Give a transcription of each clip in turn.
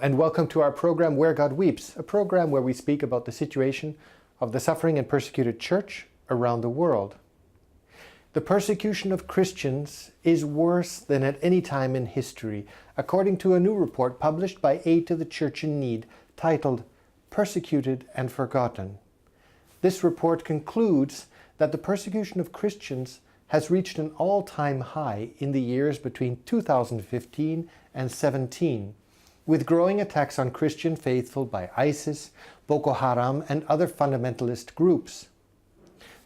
and welcome to our program Where God Weeps, a program where we speak about the situation of the suffering and persecuted church around the world. The persecution of Christians is worse than at any time in history, according to a new report published by Aid to the Church in Need, titled Persecuted and Forgotten. This report concludes that the persecution of Christians has reached an all-time high in the years between 2015 and 17, with growing attacks on Christian faithful by ISIS, Boko Haram, and other fundamentalist groups.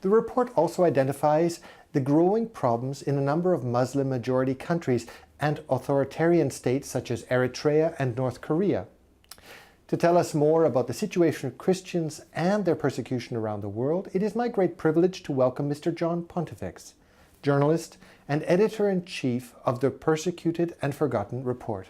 The report also identifies the growing problems in a number of Muslim-majority countries and authoritarian states such as Eritrea and North Korea. To tell us more about the situation of Christians and their persecution around the world, it is my great privilege to welcome Mr. John Pontifex, journalist and editor-in-chief of the Persecuted and Forgotten Report.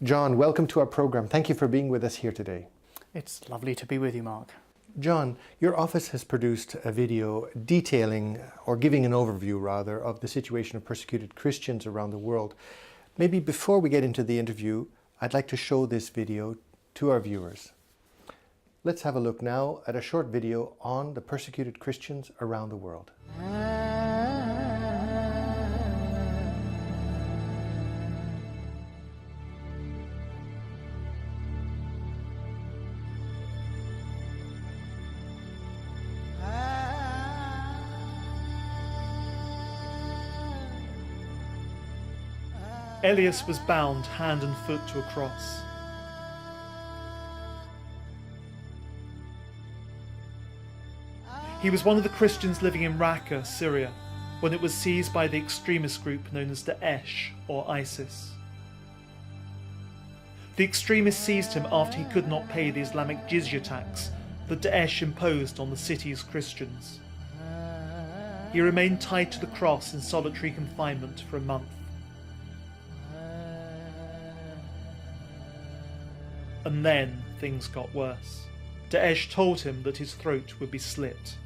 John, welcome to our program. Thank you for being with us here today. It's lovely to be with you, Mark. John, your office has produced a video detailing, or giving an overview rather, of the situation of persecuted Christians around the world. Maybe before we get into the interview, I'd like to show this video to our viewers. Let's have a look now at a short video on the persecuted Christians around the world. Elias was bound hand and foot to a cross. He was one of the Christians living in Raqqa, Syria, when it was seized by the extremist group known as Daesh or ISIS. The extremists seized him after he could not pay the Islamic jizya tax that Daesh imposed on the city's Christians. He remained tied to the cross in solitary confinement for a month. And then things got worse. Daesh told him that his throat would be slit.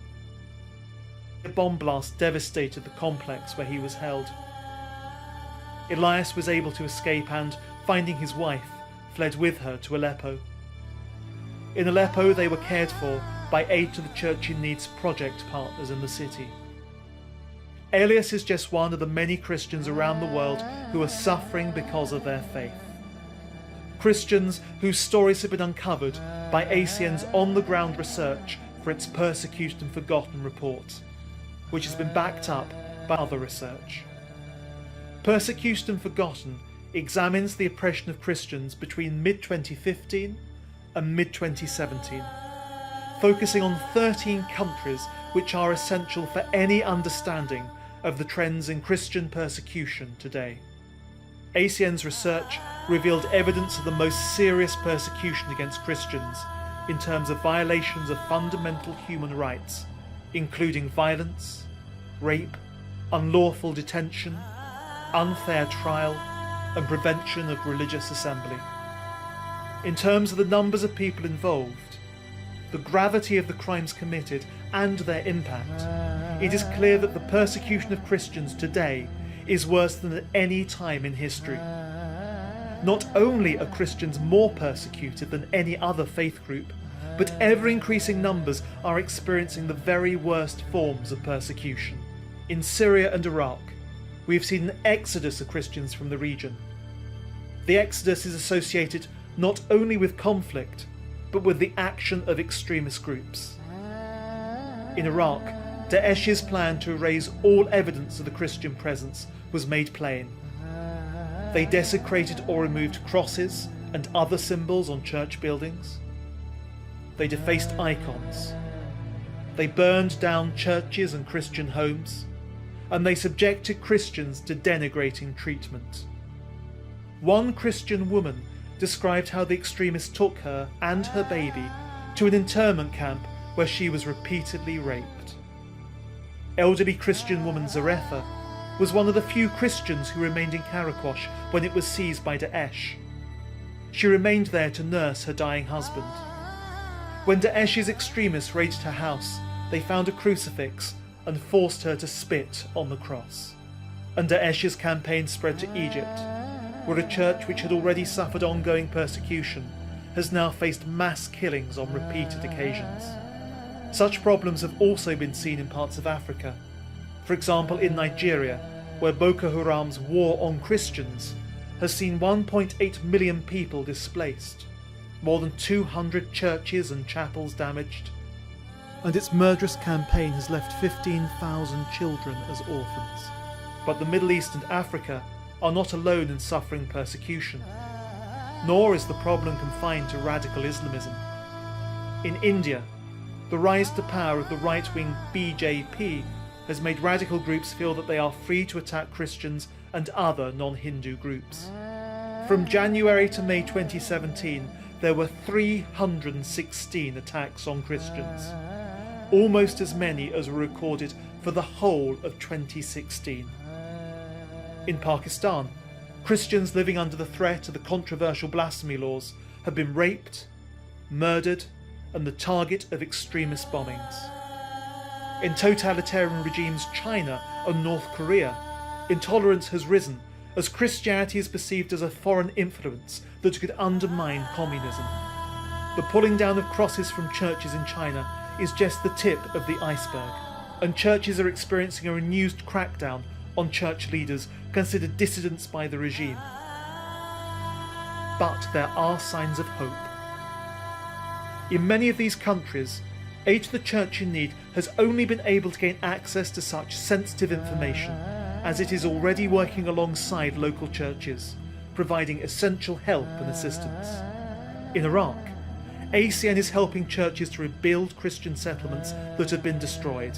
A bomb blast devastated the complex where he was held. Elias was able to escape and, finding his wife, fled with her to Aleppo. In Aleppo they were cared for by Aid to the Church in Need's project partners in the city. Elias is just one of the many Christians around the world who are suffering because of their faith. Christians whose stories have been uncovered by ACN's on-the-ground research for its Persecuted and Forgotten Report, which has been backed up by other research. Persecuted and Forgotten examines the oppression of Christians between mid-2015 and mid-2017, focusing on 13 countries which are essential for any understanding of the trends in Christian persecution today. ACN's research revealed evidence of the most serious persecution against Christians in terms of violations of fundamental human rights, including violence, rape, unlawful detention, unfair trial, and prevention of religious assembly. In terms of the numbers of people involved, the gravity of the crimes committed and their impact, it is clear that the persecution of Christians today is worse than at any time in history. Not only are Christians more persecuted than any other faith group, but ever-increasing numbers are experiencing the very worst forms of persecution. In Syria and Iraq, we have seen an exodus of Christians from the region. The exodus is associated not only with conflict, but with the action of extremist groups. In Iraq, Daesh's plan to erase all evidence of the Christian presence was made plain. They desecrated or removed crosses and other symbols on church buildings. They defaced icons. They burned down churches and Christian homes, and they subjected Christians to denigrating treatment. One Christian woman described how the extremists took her and her baby to an internment camp where she was repeatedly raped. Elderly Christian woman Zaretha was one of the few Christians who remained in Karakosh when it was seized by Daesh. She remained there to nurse her dying husband. When Daesh's extremists raided her house, they found a crucifix and forced her to spit on the cross. And Daesh's campaign spread to Egypt, where a church which had already suffered ongoing persecution has now faced mass killings on repeated occasions. Such problems have also been seen in parts of Africa. For example, in Nigeria, where Boko Haram's war on Christians has seen 1.8 million people displaced, more than 200 churches and chapels damaged, and its murderous campaign has left 15,000 children as orphans. But the Middle East and Africa are not alone in suffering persecution, nor is the problem confined to radical Islamism. In India, the rise to power of the right-wing BJP has made radical groups feel that they are free to attack Christians and other non-Hindu groups. From January to May 2017, there were 316 attacks on Christians, almost as many as were recorded for the whole of 2016. In Pakistan, Christians living under the threat of the controversial blasphemy laws have been raped, murdered, and the target of extremist bombings. In totalitarian regimes China and North Korea, intolerance has risen as Christianity is perceived as a foreign influence that could undermine communism. The pulling down of crosses from churches in China is just the tip of the iceberg, and churches are experiencing a renewed crackdown on church leaders considered dissidents by the regime. But there are signs of hope. In many of these countries, aid to the church in need has only been able to gain access to such sensitive information as it is already working alongside local churches, providing essential help and assistance. In Iraq, ACN is helping churches to rebuild Christian settlements that have been destroyed.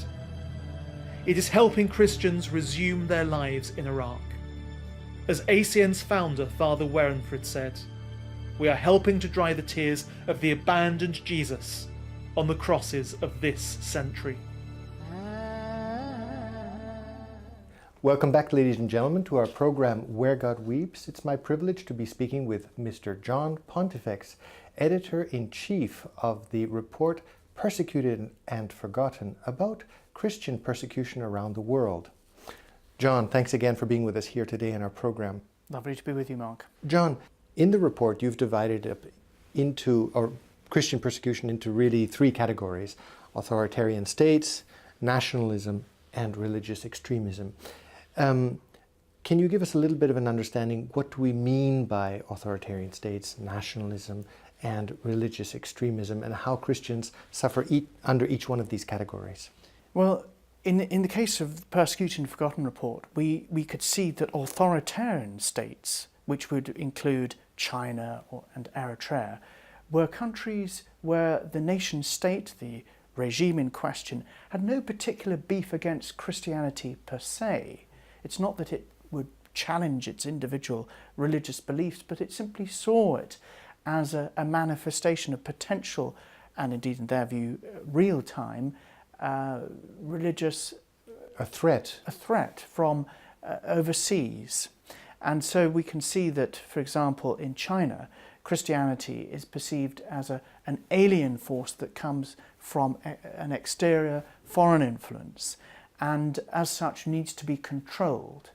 It is helping Christians resume their lives in Iraq. As ACN's founder, Father Werenfrid, said, "We are helping to dry the tears of the abandoned Jesus on the crosses of this century." Welcome back, ladies and gentlemen, to our program Where God Weeps. It's my privilege to be speaking with Mr. John Pontifex, Editor-in-Chief of the report Persecuted and Forgotten about Christian persecution around the world. John, thanks again for being with us here today in our program. Lovely to be with you, Mark. John, in the report you've divided up Christian persecution into really three categories: authoritarian states, nationalism, and religious extremism. Can you give us a little bit of an understanding what do we mean by authoritarian states, nationalism, and religious extremism, and how Christians suffer under each one of these categories? Well, in the case of the Persecuted and Forgotten Report, we could see that authoritarian states, which would include China and Eritrea, were countries where the nation state, the regime in question, had no particular beef against Christianity per se. It's not that it would challenge its individual religious beliefs, but it simply saw it as a manifestation of potential, and indeed in their view, real-time, religious... A threat from overseas. And so we can see that, for example, in China, Christianity is perceived as an alien force that comes from an exterior foreign influence, and as such needs to be controlled.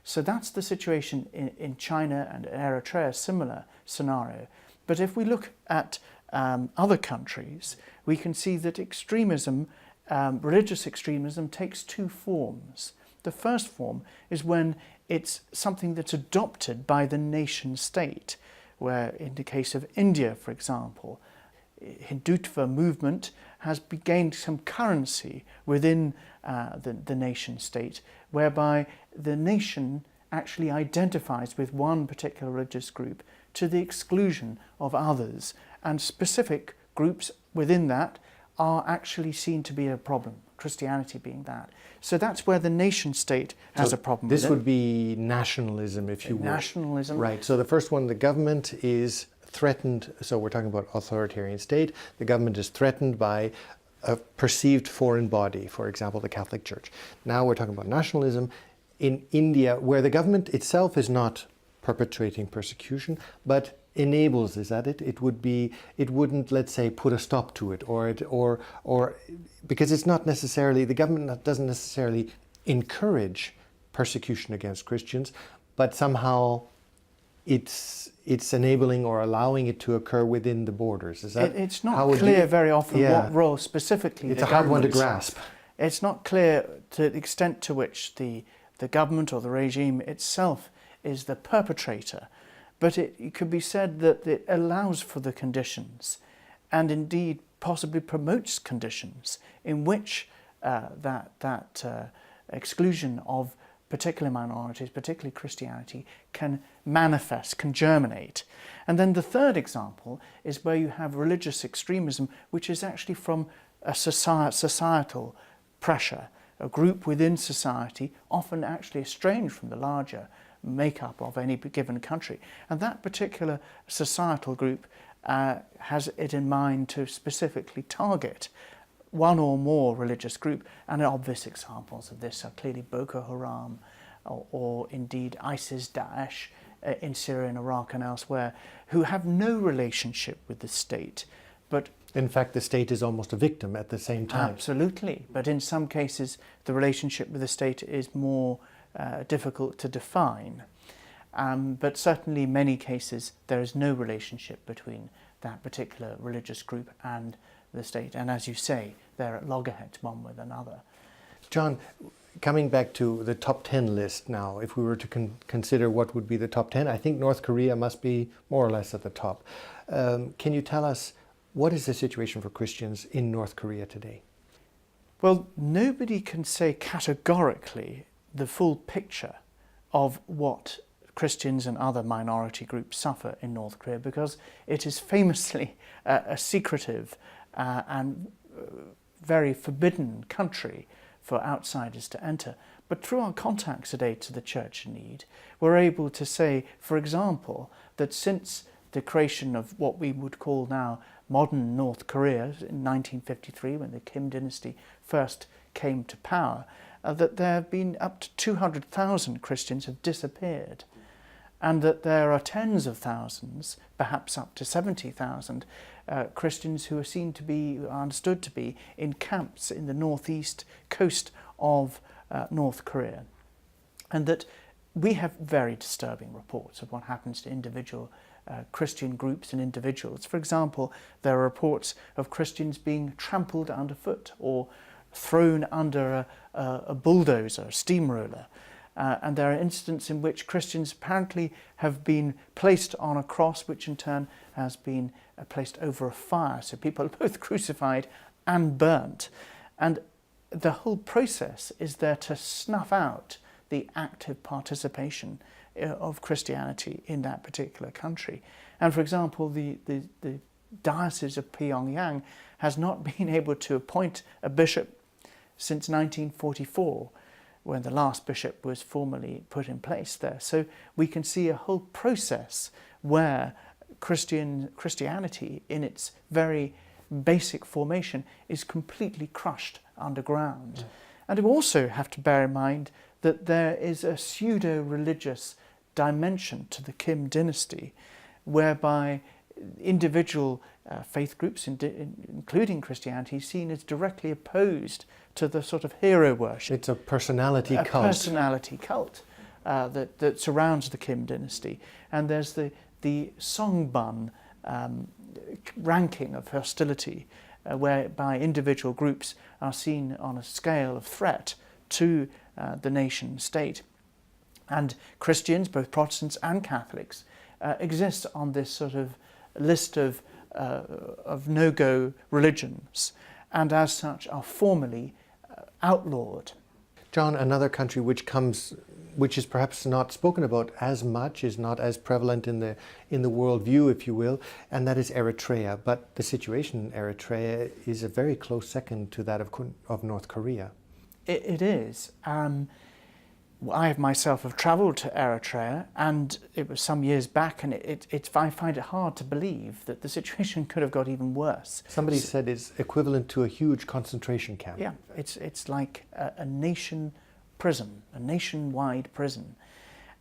So that's the situation in China, and Eritrea, similar scenario. But if we look at other countries, we can see that extremism, religious extremism, takes two forms. The first form is when it's something that's adopted by the nation state, where in the case of India, for example, Hindutva movement has gained some currency within the nation state, whereby the nation actually identifies with one particular religious group to the exclusion of others, and specific groups within that are actually seen to be a problem, Christianity being that. So that's where the nation state has a problem with it. This would be nationalism, if you will. Nationalism. Right, so the first one, the government is threatened, so we're talking about authoritarian state, the government is threatened by a perceived foreign body, for example, the Catholic Church. Now we're talking about nationalism in India, where the government itself is not perpetrating persecution, but enables this at it. It wouldn't, let's say, put a stop to it, or because it's not necessarily, the government doesn't necessarily encourage persecution against Christians, but somehow it's enabling or allowing it to occur within the borders. Is that it's how not would clear you- very often Yeah. what role specifically It's the a hard one to governments- grasp. It's not clear to the extent to which the government or the regime itself is the perpetrator, but it could be said that it allows for the conditions and indeed possibly promotes conditions in which that exclusion of particular minorities, particularly Christianity, can manifest, can germinate. And then the third example is where you have religious extremism, which is actually from a societal pressure, a group within society, often actually estranged from the larger makeup of any given country. And that particular societal group has it in mind to specifically target one or more religious group, and obvious examples of this are clearly Boko Haram or indeed ISIS, Daesh in Syria and Iraq and elsewhere, who have no relationship with the state, but In fact, the state is almost a victim at the same time. absolutely, but in some cases the relationship with the state is more difficult to define. But certainly in many cases there is no relationship between that particular religious group and the state, and as you say, they're at loggerheads one with another. John, coming back to the top 10 list now, if we were to consider what would be the top 10, I think North Korea must be more or less at the top. Can you tell us, what is the situation for Christians in North Korea today? Well, nobody can say categorically the full picture of what Christians and other minority groups suffer in North Korea, because it is famously a secretive and very forbidden country for outsiders to enter. But through our contacts today to the Church in Need, we're able to say, for example, that since the creation of what we would call now modern North Korea in 1953, when the Kim dynasty first came to power, that there have been up to 200,000 Christians have disappeared, and that there are tens of thousands, perhaps up to 70,000 Christians who are seen to be, understood to be, in camps in the northeast coast of North Korea. And that we have very disturbing reports of what happens to individual Christian groups and individuals. For example, there are reports of Christians being trampled underfoot or thrown under a bulldozer, a steamroller. And there are incidents in which Christians apparently have been placed on a cross, which in turn has been placed over a fire. So people are both crucified and burnt. And the whole process is there to snuff out the active participation of Christianity in that particular country. And for example, the Diocese of Pyongyang has not been able to appoint a bishop since 1944, when the last bishop was formally put in place there. So we can see a whole process where Christianity, in its very basic formation, is completely crushed underground. And we also have to bear in mind that there is a pseudo-religious dimension to the Kim dynasty, whereby individual faith groups, including Christianity, is seen as directly opposed to the sort of hero worship. It's a personality cult. A personality cult that surrounds the Kim dynasty. And there's the Songbun ranking of hostility, whereby individual groups are seen on a scale of threat to the nation state. And Christians, both Protestants and Catholics, exist on this sort of list of no-go religions, and as such are formally outlawed. John, another country which is perhaps not spoken about as much, is not as prevalent in the worldview, if you will, and that is Eritrea. But the situation in Eritrea is a very close second to that of North Korea. It is. I myself have travelled to Eritrea, and it was some years back, and I find it hard to believe that the situation could have got even worse. Somebody said it's equivalent to a huge concentration camp. Yeah, it's like a nation prison, a nationwide prison.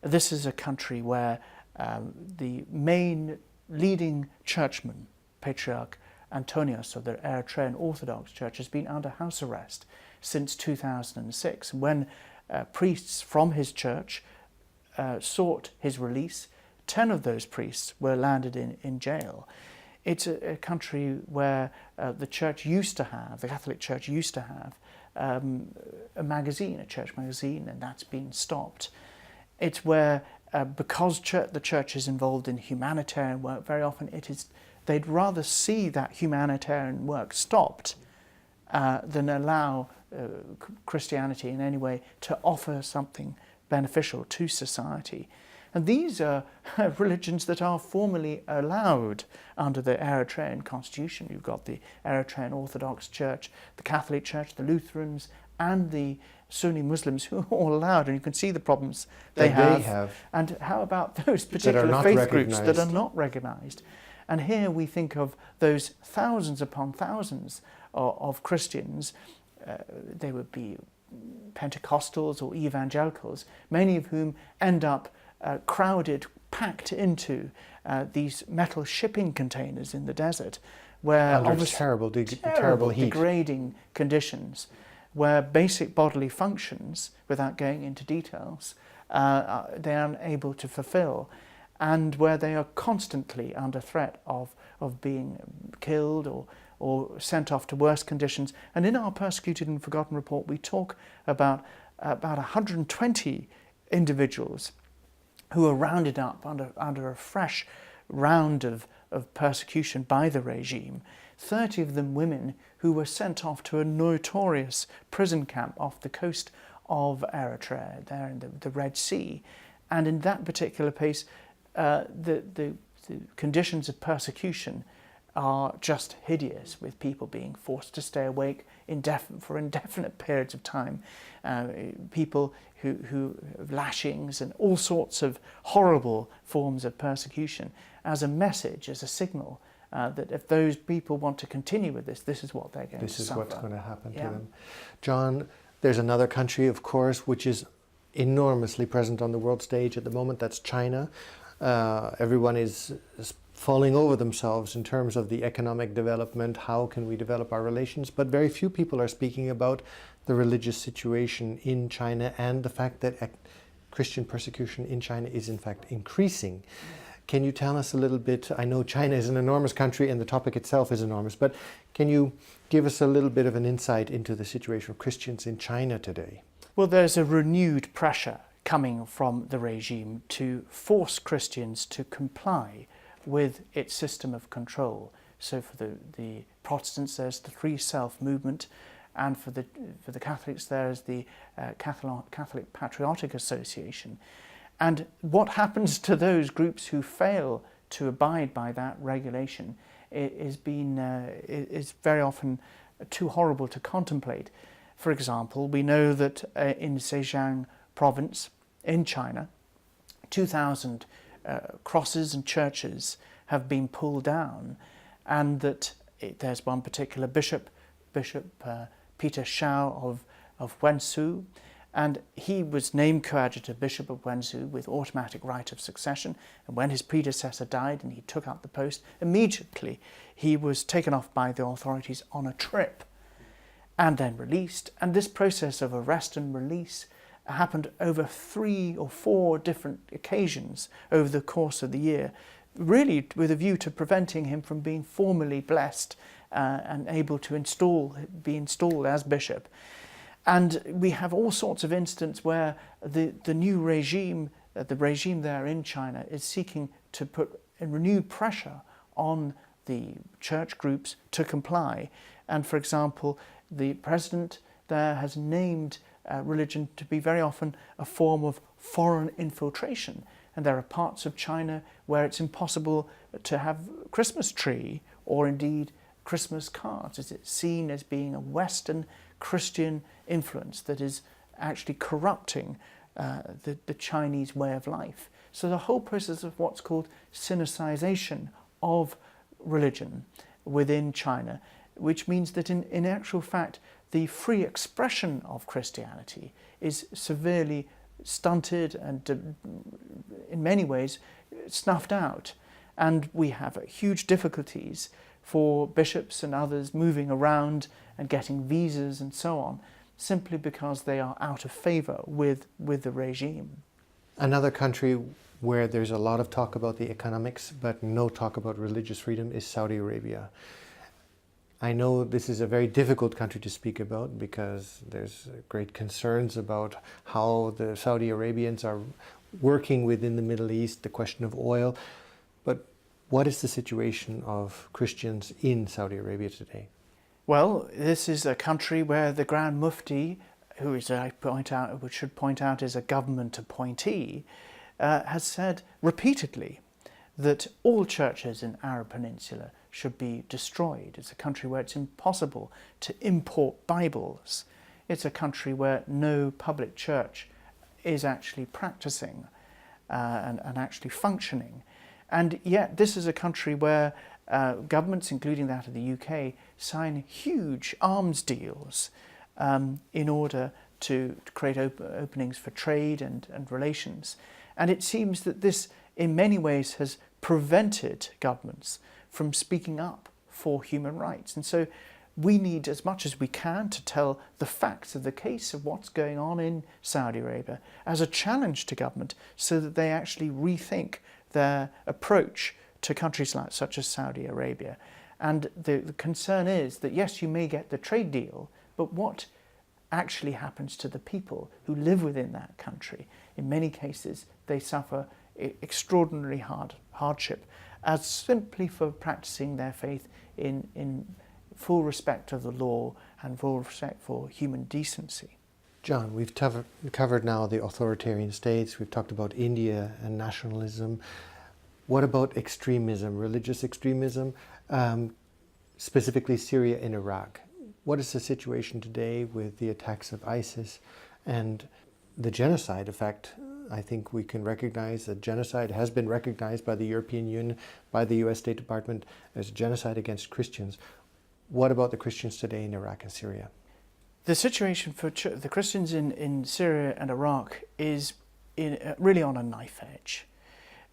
This is a country where the main leading churchman, Patriarch Antonios of the Eritrean Orthodox Church, has been under house arrest since 2006, when priests from his church sought his release 10 of those priests were landed in jail. It's a country where the Catholic Church used to have a magazine, a church magazine, and that's been stopped. It's where, because the church is involved in humanitarian work, very often they'd rather see that humanitarian work stopped than allow Christianity in any way to offer something beneficial to society. And these are religions that are formally allowed under the Eritrean constitution. You've got the Eritrean Orthodox Church, the Catholic Church, the Lutherans, and the Sunni Muslims, who are all allowed, and you can see the problems they have. And how about those particular faith groups that are not recognised? And here we think of those thousands upon thousands of Christians. They would be Pentecostals or evangelicals, many of whom end up crowded, packed into these metal shipping containers in the desert, where under terrible heat, degrading conditions, where basic bodily functions, without going into details, they are unable to fulfill, and where they are constantly under threat of being killed or sent off to worse conditions. And in our Persecuted and Forgotten report, we talk about 120 individuals who are rounded up under a fresh round of persecution by the regime, 30 of them women who were sent off to a notorious prison camp off the coast of Eritrea, there in the Red Sea. And in that particular place, the conditions of persecution are just hideous, with people being forced to stay awake for indefinite periods of time, people who have lashings and all sorts of horrible forms of persecution, as a message, as a signal that if those people want to continue with this is what they're going to suffer. This is what's going to happen to them. John, there's another country, of course, which is enormously present on the world stage at the moment. That's China. Everyone is falling over themselves in terms of the economic development. How can we develop our relations? But very few people are speaking about the religious situation in China and the fact that Christian persecution in China is in fact increasing. Can you tell us a little bit? I know China is an enormous country and the topic itself is enormous, but can you give us a little bit of an insight into the situation of Christians in China today? Well, there's a renewed pressure coming from the regime to force Christians to comply with its system of control. So for the Protestants, there's the Free Self movement, and for the Catholics, there's the Catholic Patriotic Association. And what happens to those groups who fail to abide by that regulation is very often too horrible to contemplate. For example, we know that in Zhejiang province in China, 2,000 crosses and churches have been pulled down, and that there's one particular bishop, Peter Shao of Wenzhou, and he was named coadjutor bishop of Wenzhou with automatic right of succession, and when his predecessor died and he took up the post, immediately he was taken off by the authorities on a trip and then released. And this process of arrest and release happened over 3 or 4 different occasions over the course of the year, really with a view to preventing him from being formally blessed and able to be installed as bishop. And we have all sorts of instances where the new regime, the regime there in China, is seeking to put a renewed pressure on the church groups to comply. And for example, the president there has named religion to be very often a form of foreign infiltration. And there are parts of China where it's impossible to have a Christmas tree or indeed Christmas cards, as it's seen as being a Western Christian influence that is actually corrupting the Chinese way of life. So the whole process of what's called Sinicization of religion within China, which means that in actual fact the free expression of Christianity is severely stunted and in many ways snuffed out. And we have huge difficulties for bishops and others moving around and getting visas and so on, simply because they are out of favour with the regime. Another country where there's a lot of talk about the economics, but no talk about religious freedom, is Saudi Arabia. I know this is a very difficult country to speak about because there's great concerns about how the Saudi Arabians are working within the Middle East, the question of oil. But what is the situation of Christians in Saudi Arabia today? Well, this is a country where the Grand Mufti, who is, should point out, is a government appointee, has said repeatedly that all churches in Arab Peninsula should be destroyed. It's a country where it's impossible to import Bibles. It's a country where no public church is actually practicing and actually functioning. And yet this is a country where governments, including that of the UK, sign huge arms deals in order to create openings for trade and relations. And it seems that this in many ways has prevented governments from speaking up for human rights. And so we need, as much as we can, to tell the facts of the case of what's going on in Saudi Arabia as a challenge to government so that they actually rethink their approach to countries such as Saudi Arabia. And the concern is that, yes, you may get the trade deal, but what actually happens to the people who live within that country? In many cases, they suffer extraordinary hardship as simply for practicing their faith in full respect of the law and full respect for human decency. John, we've covered now the authoritarian states, we've talked about India and nationalism. What about extremism, religious extremism, specifically Syria and Iraq? What is the situation today with the attacks of ISIS and the genocide? In fact, I think we can recognize that genocide has been recognized by the European Union, by the US State Department as genocide against Christians. What about the Christians today in Iraq and Syria? The situation for the Christians in Syria and Iraq is really on a knife edge.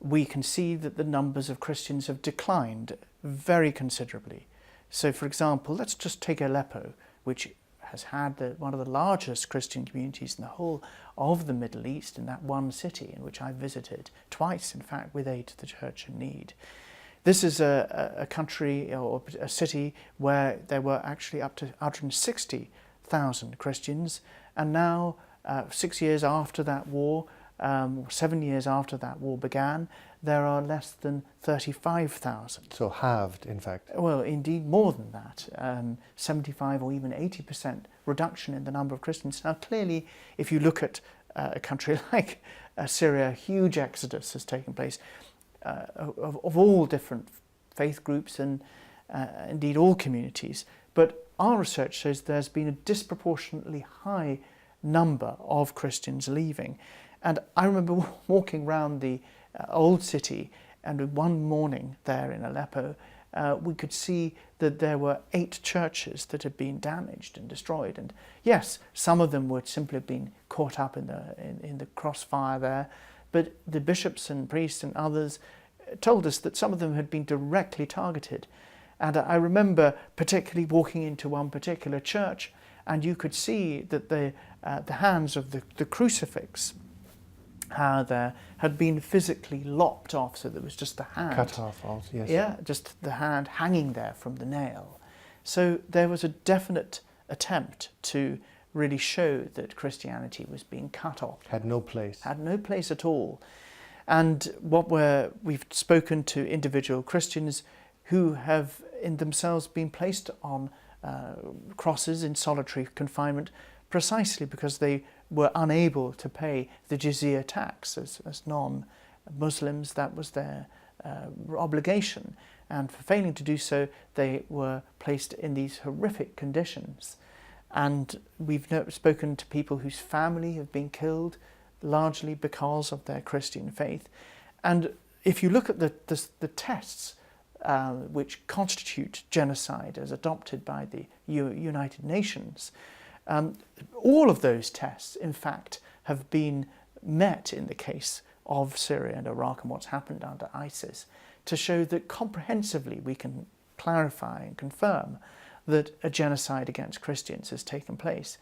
We can see that the numbers of Christians have declined very considerably. So, for example, let's just take Aleppo, which has had one of the largest Christian communities in the whole of the Middle East, in that one city in which I visited twice, in fact, with aid to the church in need. This is a country or a city where there were actually up to 160,000 Christians, and now 6 years after that war, 7 years after that war began, there are less than 35,000. So halved, in fact. Well, indeed more than that, 75 or even 80% reduction in the number of Christians. Now clearly, if you look at a country like Syria, a huge exodus has taken place of all different faith groups and indeed all communities. But our research shows there's been a disproportionately high number of Christians leaving. And I remember walking around the old city, and one morning there in Aleppo, we could see that there were 8 churches that had been damaged and destroyed. And yes, some of them would simply have been caught up in the crossfire there, but the bishops and priests and others told us that some of them had been directly targeted. And I remember particularly walking into one particular church, and you could see that the hands of the crucifix there had been physically lopped off, so there was just the hand. Cut off, yes. Yeah, just the hand hanging there from the nail. So there was a definite attempt to really show that Christianity was being cut off. Had no place. Had no place at all. And we've spoken to individual Christians who have in themselves been placed on crosses in solitary confinement precisely because they were unable to pay the jizya tax as non-Muslims. That was their obligation, and for failing to do so they were placed in these horrific conditions. And we've spoken to people whose family have been killed largely because of their Christian faith. And if you look at the tests which constitute genocide as adopted by the United Nations, all of those tests, in fact, have been met in the case of Syria and Iraq and what's happened under ISIS to show that comprehensively we can clarify and confirm that a genocide against Christians has taken place.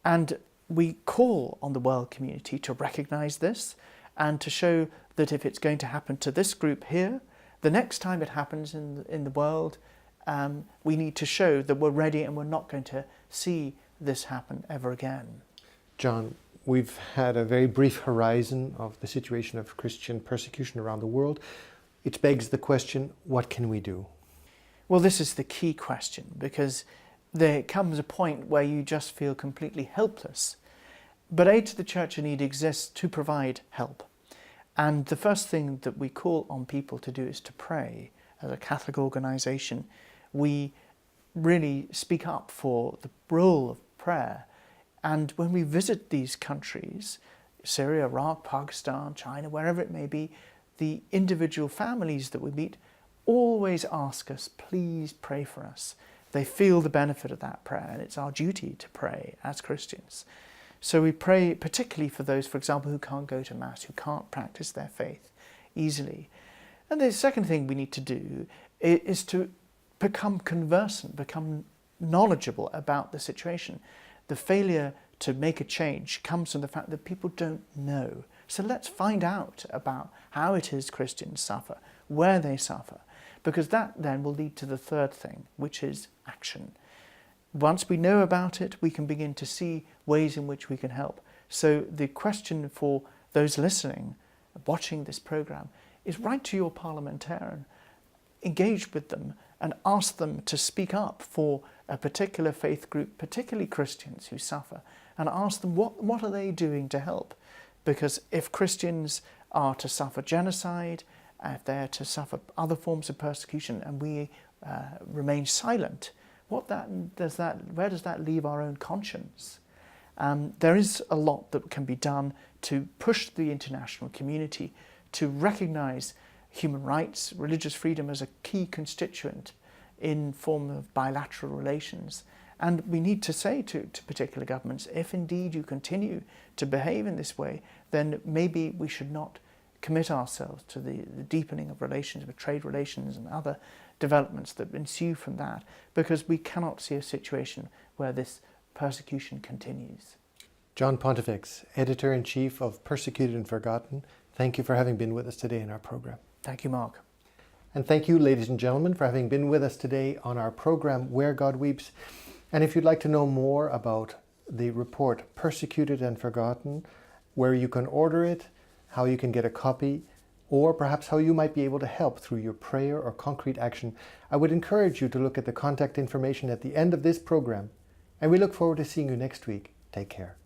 And we call on the world community to recognise this and to show that if it's going to happen to this group here, the next time it happens in the world, we need to show that we're ready and we're not going to see this happen ever again. John, we've had a very brief horizon of the situation of Christian persecution around the world. It begs the question, what can we do? Well, this is the key question, because there comes a point where you just feel completely helpless. But Aid to the Church in Need exists to provide help. And the first thing that we call on people to do is to pray. As a Catholic organisation, we really speak up for the role of prayer. And when we visit these countries, Syria, Iraq, Pakistan, China, wherever it may be, the individual families that we meet always ask us, please pray for us. They feel the benefit of that prayer, and it's our duty to pray as Christians. So we pray particularly for those, for example, who can't go to Mass, who can't practice their faith easily. And the second thing we need to do is to become conversant, become knowledgeable about the situation. The failure to make a change comes from the fact that people don't know. So let's find out about how it is Christians suffer, where they suffer, because that then will lead to the third thing, which is action. Once we know about it, we can begin to see ways in which we can help. So the question for those listening, watching this programme, is write to your parliamentarian, engage with them and ask them to speak up for a particular faith group, particularly Christians who suffer, and ask them what are they doing to help. Because if Christians are to suffer genocide, if they're to suffer other forms of persecution, and we remain silent, where does that leave our own conscience? There is a lot that can be done to push the international community to recognise human rights, religious freedom as a key constituent in form of bilateral relations. And we need to say to particular governments, if indeed you continue to behave in this way, then maybe we should not commit ourselves to the deepening of relations, with trade relations and other developments that ensue from that, because we cannot see a situation where this persecution continues. John Pontifex, Editor-in-Chief of Persecuted and Forgotten, thank you for having been with us today in our program. Thank you, Mark. And thank you, ladies and gentlemen, for having been with us today on our program, Where God Weeps. And if you'd like to know more about the report Persecuted and Forgotten, where you can order it, how you can get a copy, or perhaps how you might be able to help through your prayer or concrete action, I would encourage you to look at the contact information at the end of this program. And we look forward to seeing you next week. Take care.